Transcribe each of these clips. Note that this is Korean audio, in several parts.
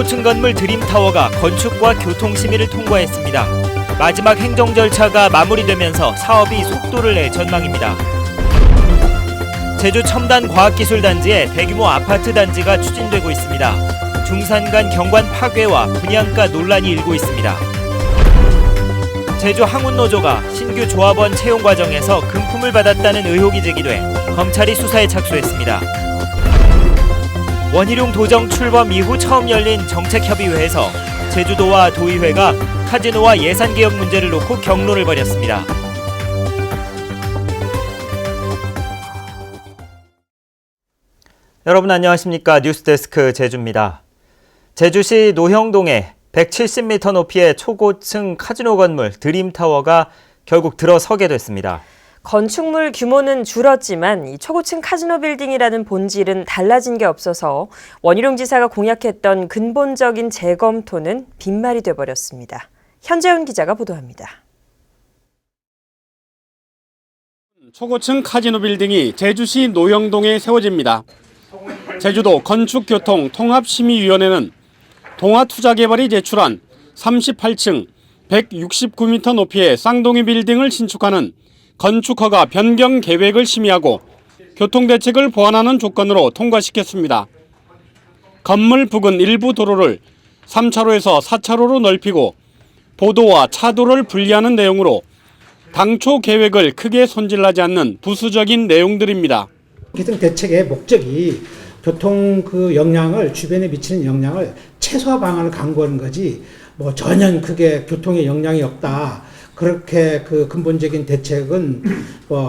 초고층 건물 드림타워가 건축과 교통심의를 통과했습니다. 마지막 행정 절차가 마무리되면서 사업이 속도를 낼 전망입니다. 제주 첨단과학기술단지에 대규모 아파트 단지가 추진되고 있습니다. 중산간 경관 파괴와 분양가 논란이 일고 있습니다. 제주 항운노조가 신규 조합원 채용 과정에서 금품을 받았다는 의혹이 제기돼 검찰이 수사에 착수했습니다. 원희룡 도정 출범 이후 처음 열린 정책협의회에서 제주도와 도의회가 카지노와 예산개혁 문제를 놓고 격론을 벌였습니다. 여러분 안녕하십니까? 뉴스데스크 제주입니다. 제주시 노형동에 170m 높이의 초고층 카지노 건물 드림타워가 결국 들어서게 됐습니다. 건축물 규모는 줄었지만 이 초고층 카지노 빌딩이라는 본질은 달라진 게 없어서 원희룡 지사가 공약했던 근본적인 재검토는 빈말이 돼버렸습니다. 현재훈 기자가 보도합니다. 초고층 카지노 빌딩이 제주시 노형동에 세워집니다. 제주도 건축교통통합심의위원회는 동아투자개발이 제출한 38층 169m 높이의 쌍둥이 빌딩을 신축하는 건축허가 변경 계획을 심의하고 교통대책을 보완하는 조건으로 통과시켰습니다. 건물 부근 일부 도로를 3차로에서 4차로로 넓히고 보도와 차도를 분리하는 내용으로 당초 계획을 크게 손질하지 않는 부수적인 내용들입니다. 교통대책의 목적이 교통 영향을 주변에 미치는 영향을 최소화 방안을 강구하는 거지 뭐 전혀 크게 교통에 영향이 없다. 그렇게 근본적인 대책은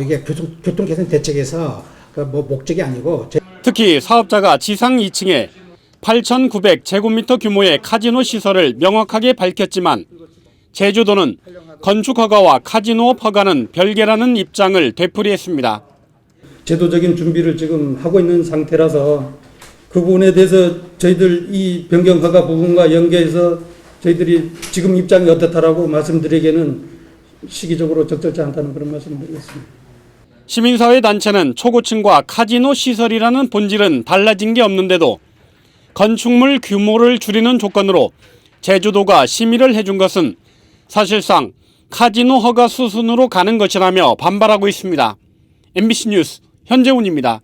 이게 교통 개선 대책에서 목적이 아니고 특히 사업자가 지상 2층에 8,900제곱미터 규모의 카지노 시설을 명확하게 밝혔지만 제주도는 건축 허가와 카지노 허가는 별개라는 입장을 되풀이했습니다. 제도적인 준비를 지금 하고 있는 상태라서 그 부분에 대해서 저희들 이 변경 허가 부분과 연계해서 저희들이 지금 입장이 어떻다라고 말씀드리기에는 시기적으로 적절치 않다는 그런 말씀을 드리겠습니다. 시민사회 단체는 초고층과 카지노 시설이라는 본질은 달라진 게 없는데도 건축물 규모를 줄이는 조건으로 제주도가 심의를 해준 것은 사실상 카지노 허가 수순으로 가는 것이라며 반발하고 있습니다. MBC 뉴스 현재훈입니다.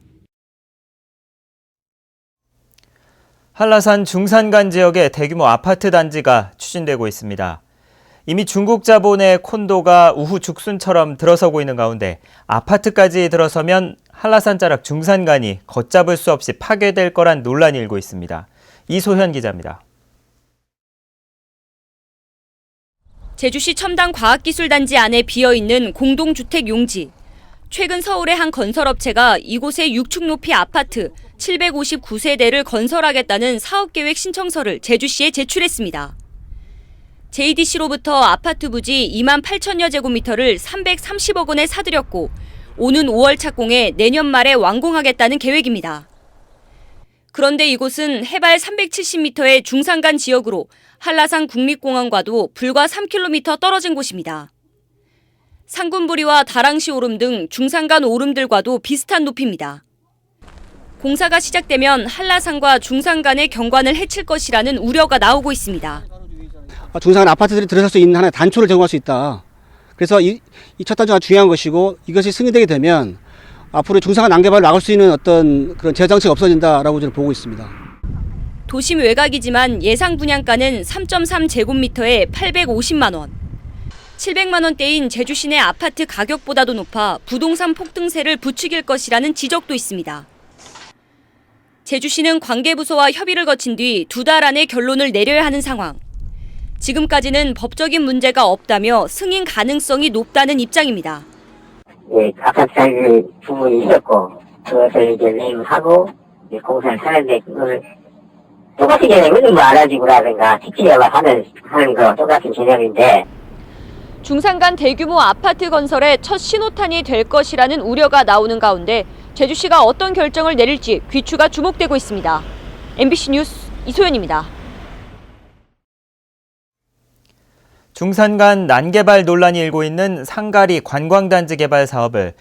한라산 중산간 지역에 대규모 아파트 단지가 추진되고 있습니다. 이미 중국 자본의 콘도가 우후 죽순처럼 들어서고 있는 가운데 아파트까지 들어서면 한라산 자락 중산간이 걷잡을 수 없이 파괴될 거란 논란이 일고 있습니다. 이소현 기자입니다. 제주시 첨단과학기술단지 안에 비어있는 공동주택 용지. 최근 서울의 한 건설업체가 이곳에 6층 높이 아파트 759세대를 건설하겠다는 사업계획 신청서를 제주시에 제출했습니다. JDC로부터 아파트 부지 2만 8천여 제곱미터를 330억 원에 사들였고 오는 5월 착공에 내년 말에 완공하겠다는 계획입니다. 그런데 이곳은 해발 370m의 중산간 지역으로 한라산 국립공원과도 불과 3km 떨어진 곳입니다. 상군부리와 다랑시 오름 등 중산간 오름들과도 비슷한 높이입니다. 공사가 시작되면 한라산과 중산간의 경관을 해칠 것이라는 우려가 나오고 있습니다. 중산간 아파트들이 들어설 수 있는 하나의 단초를 제공할 수 있다. 그래서 이 첫 단추가 중요한 것이고 이것이 승인되게 되면 앞으로 중산간 난개발을 막을 수 있는 어떤 그런 제어 장치가 없어진다라고 저는 보고 있습니다. 도심 외곽이지만 예상 분양가는 3.3제곱미터에 850만 원. 700만 원대인 제주 시내 아파트 가격보다도 높아 부동산 폭등세를 부추길 것이라는 지적도 있습니다. 제주시는 관계부서와 협의를 거친 뒤 2달 안에 결론을 내려야 하는 상황. 지금까지는 법적인 문제가 없다며 승인 가능성이 높다는 입장입니다. 예, 아파트 사는 부분이 있었고 그것을 이제 내입하고 공사를 하는데 그걸 똑같은 개념은 뭐 알아주고라든가 TPR을 하는 거 똑같은 개념인데 중산간 대규모 아파트 건설에 첫 신호탄이 될 것이라는 우려가 나오는 가운데 제주시가 어떤 결정을 내릴지 귀추가 주목되고 있습니다. MBC 뉴스 이소연입니다. 중산간 난개발 논란이 일고 있는 상가리 관광단지 개발 사업을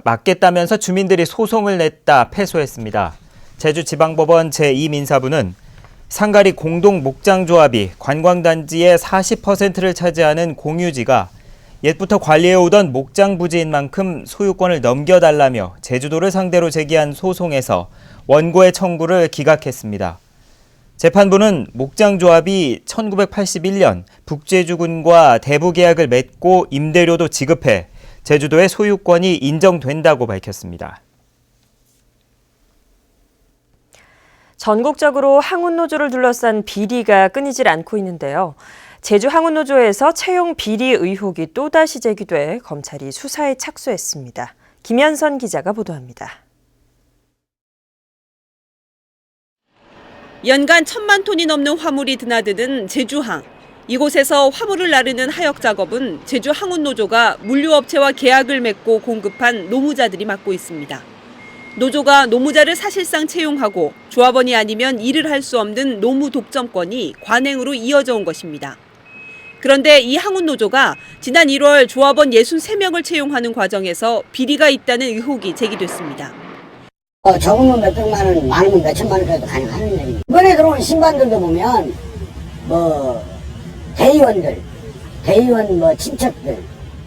막겠다면서 주민들이 소송을 냈다 패소했습니다. 제주지방법원 제2민사부는 상가리 공동 목장조합이 관광단지의 40%를 차지하는 공유지가 옛부터 관리해오던 목장 부지인 만큼 소유권을 넘겨달라며 제주도를 상대로 제기한 소송에서 원고의 청구를 기각했습니다. 재판부는 목장조합이 1981년 북제주군과 대부 계약을 맺고 임대료도 지급해 제주도의 소유권이 인정된다고 밝혔습니다. 전국적으로 항운노조를 둘러싼 비리가 끊이질 않고 있는데요. 제주 항운노조에서 채용 비리 의혹이 또다시 제기돼 검찰이 수사에 착수했습니다. 김현선 기자가 보도합니다. 연간 1,000만 톤이 넘는 화물이 드나드는 제주항. 이곳에서 화물을 나르는 하역 작업은 제주 항운노조가 물류업체와 계약을 맺고 공급한 노무자들이 맡고 있습니다. 노조가 노무자를 사실상 채용하고 조합원이 아니면 일을 할 수 없는 노무 독점권이 관행으로 이어져 온 것입니다. 그런데 이 항운노조가 지난 1월 조합원 63명을 채용하는 과정에서 비리가 있다는 의혹이 제기됐습니다. 적으면 몇백만 원, 많으면 몇천만 원이라도 가능한 일입니다. 이번에 들어온 신관들도 보면 대의원 친척들,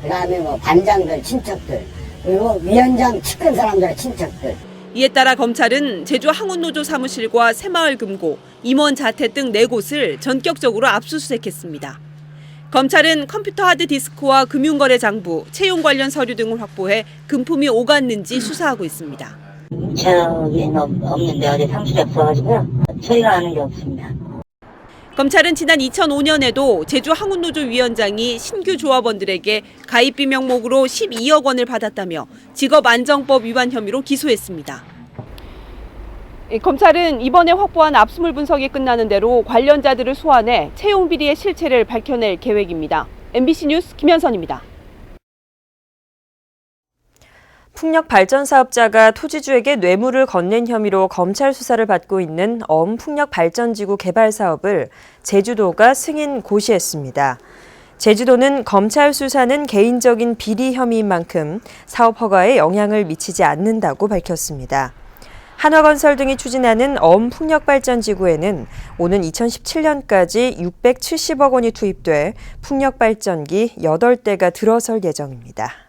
그다음에 반장들 친척들, 그리고 위원장 측근 사람들의 친척들. 이에 따라 검찰은 제주 항운노조 사무실과 새마을 금고, 임원 자택 등 4곳을 전격적으로 압수수색했습니다. 검찰은 컴퓨터 하드디스크와 금융거래 장부, 채용 관련 서류 등을 확보해 금품이 오갔는지 수사하고 있습니다. 저기 없는데 어디 상식이 없어가지고요. 저희가 아는 게 없습니다. 검찰은 지난 2005년에도 제주 항운노조 위원장이 신규 조합원들에게 가입비 명목으로 12억 원을 받았다며 직업안정법 위반 혐의로 기소했습니다. 검찰은 이번에 확보한 압수물 분석이 끝나는 대로 관련자들을 소환해 채용 비리의 실체를 밝혀낼 계획입니다. MBC 뉴스 김현선입니다. 풍력 발전 사업자가 토지주에게 뇌물을 건넨 혐의로 검찰 수사를 받고 있는 어음풍력 발전지구 개발 사업을 제주도가 승인 고시했습니다. 제주도는 검찰 수사는 개인적인 비리 혐의인 만큼 사업 허가에 영향을 미치지 않는다고 밝혔습니다. 한화건설 등이 추진하는 어음풍력 발전지구에는 오는 2017년까지 670억 원이 투입돼 풍력 발전기 8대가 들어설 예정입니다.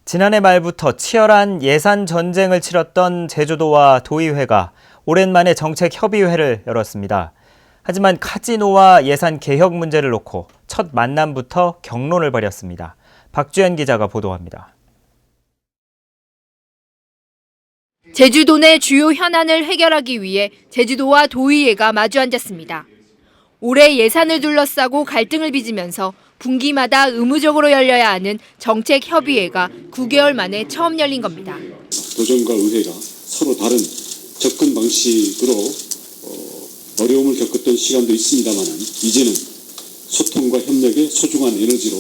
지난해 말부터 치열한 예산 전쟁을 치렀던 제주도와 도의회가 오랜만에 정책협의회를 열었습니다. 하지만 카지노와 예산 개혁 문제를 놓고 첫 만남부터 격론을 벌였습니다. 박주연 기자가 보도합니다. 제주도 내 주요 현안을 해결하기 위해 제주도와 도의회가 마주 앉았습니다. 올해 예산을 둘러싸고 갈등을 빚으면서 분기마다 의무적으로 열려야 하는 정책협의회가 9개월 만에 처음 열린 겁니다. 도정과 의회가 서로 다른 접근 방식으로 어려움을 겪었던 시간도 있습니다만 이제는 소통과 협력의 소중한 에너지로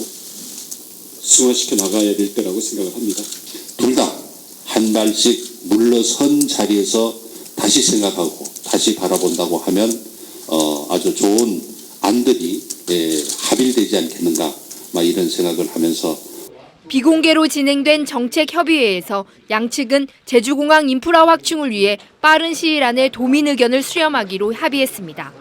승화시켜 나가야 될 때라고 생각을 합니다. 둘 다 한 발씩 물러선 자리에서 다시 생각하고 다시 바라본다고 하면 아주 좋은 안들이 합일되지 않겠는가 이런 생각을 하면서 비공개로 진행된 정책협의회에서 양측은 제주공항 인프라 확충을 위해 빠른 시일 안에 도민 의견을 수렴하기로 합의했습니다.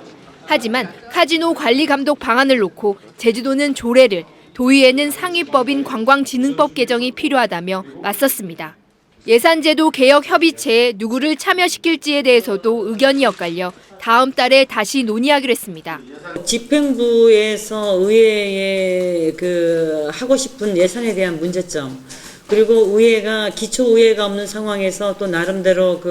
하지만 카지노 관리 감독 방안을 놓고 제주도는 조례를, 도의회는 상위법인 관광진흥법 개정이 필요하다며 맞섰습니다. 예산제도 개혁 협의체에 누구를 참여시킬지에 대해서도 의견이 엇갈려 다음 달에 다시 논의하기로 했습니다. 집행부에서 의회에 하고 싶은 예산에 대한 문제점, 그리고 의회가 기초의회가 없는 상황에서 또 나름대로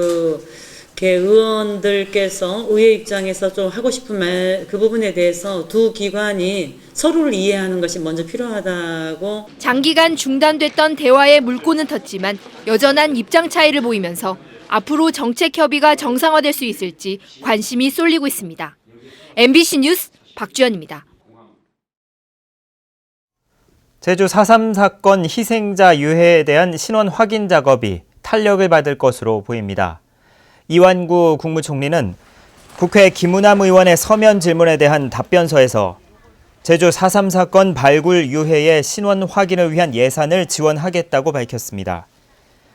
의원들께서 의회 입장에서 좀 하고 싶은 말, 그 부분에 대해서 두 기관이 서로를 이해하는 것이 먼저 필요하다고. 장기간 중단됐던 대화의 물꼬는 텄지만 여전한 입장 차이를 보이면서 앞으로 정책 협의가 정상화될 수 있을지 관심이 쏠리고 있습니다. MBC 뉴스 박주연입니다. 제주 4.3 사건 희생자 유해에 대한 신원 확인 작업이 탄력을 받을 것으로 보입니다. 이완구 국무총리는 국회 김우남 의원의 서면 질문에 대한 답변서에서 제주 4.3 사건 발굴 유해의 신원 확인을 위한 예산을 지원하겠다고 밝혔습니다.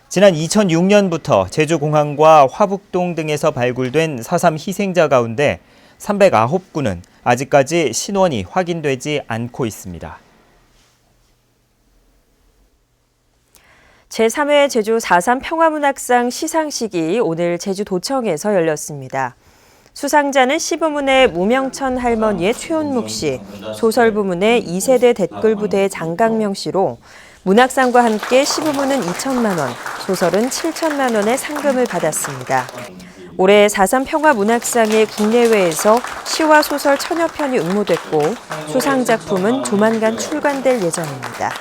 지난 2006년부터 제주공항과 화북동 등에서 발굴된 4.3 희생자 가운데 309구는 아직까지 신원이 확인되지 않고 있습니다. 제3회 제주 4.3 평화문학상 시상식이 오늘 제주도청에서 열렸습니다. 수상자는 시부문의 무명천 할머니의 최원묵 씨, 소설 부문의 2세대 댓글부대의 장강명 씨로 문학상과 함께 시부문은 2천만 원, 소설은 7천만 원의 상금을 받았습니다. 올해 4.3 평화문학상의 국내외에서 시와 소설 1000여 편이 응모됐고 수상 작품은 조만간 출간될 예정입니다.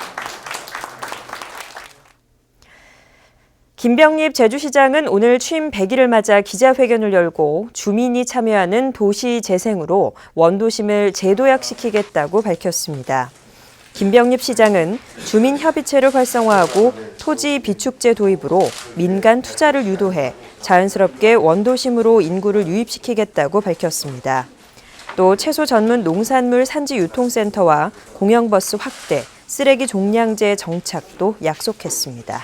김병립 제주시장은 오늘 취임 100일을 맞아 기자회견을 열고 주민이 참여하는 도시재생으로 원도심을 재도약시키겠다고 밝혔습니다. 김병립 시장은 주민협의체를 활성화하고 토지 비축제 도입으로 민간 투자를 유도해 자연스럽게 원도심으로 인구를 유입시키겠다고 밝혔습니다. 또 채소 전문 농산물 산지 유통센터와 공영버스 확대, 쓰레기 종량제 정착도 약속했습니다.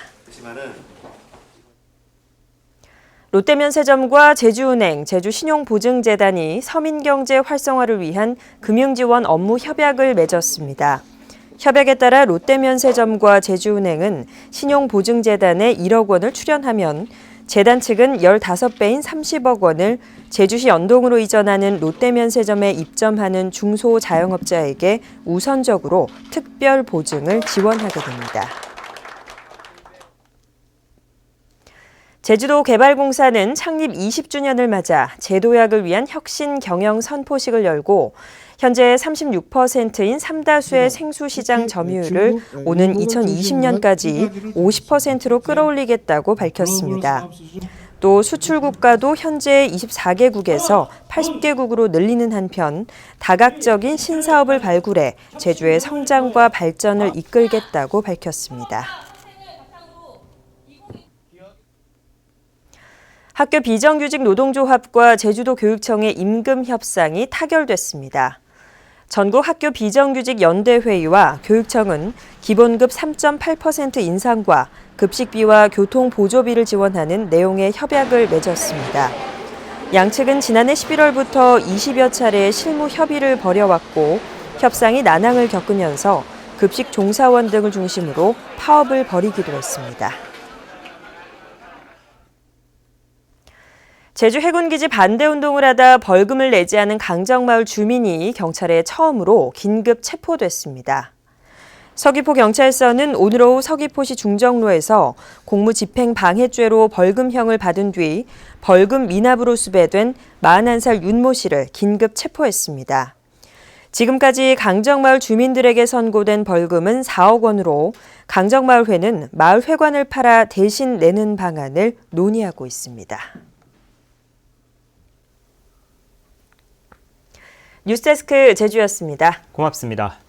롯데면세점과 제주은행, 제주신용보증재단이 서민경제 활성화를 위한 금융지원 업무 협약을 맺었습니다. 협약에 따라 롯데면세점과 제주은행은 신용보증재단에 1억 원을 출연하면 재단 측은 15배인 30억 원을 제주시 연동으로 이전하는 롯데면세점에 입점하는 중소자영업자에게 우선적으로 특별 보증을 지원하게 됩니다. 제주도개발공사는 창립 20주년을 맞아 재도약을 위한 혁신 경영 선포식을 열고 현재 36%인 삼다수의 생수시장 점유율을 오는 2020년까지 50%로 끌어올리겠다고 밝혔습니다. 또 수출국가도 현재 24개국에서 80개국으로 늘리는 한편 다각적인 신사업을 발굴해 제주의 성장과 발전을 이끌겠다고 밝혔습니다. 학교 비정규직 노동조합과 제주도 교육청의 임금 협상이 타결됐습니다. 전국 학교 비정규직 연대회의와 교육청은 기본급 3.8% 인상과 급식비와 교통보조비를 지원하는 내용의 협약을 맺었습니다. 양측은 지난해 11월부터 20여 차례 실무 협의를 벌여왔고 협상이 난항을 겪으면서 급식 종사원 등을 중심으로 파업을 벌이기도 했습니다. 제주 해군기지 반대운동을 하다 벌금을 내지 않은 강정마을 주민이 경찰에 처음으로 긴급 체포됐습니다. 서귀포 경찰서는 오늘 오후 서귀포시 중정로에서 공무집행 방해죄로 벌금형을 받은 뒤 벌금 미납으로 수배된 41살 윤모 씨를 긴급 체포했습니다. 지금까지 강정마을 주민들에게 선고된 벌금은 4억 원으로 강정마을회는 마을 회관을 팔아 대신 내는 방안을 논의하고 있습니다. 뉴스데스크 제주였습니다. 고맙습니다.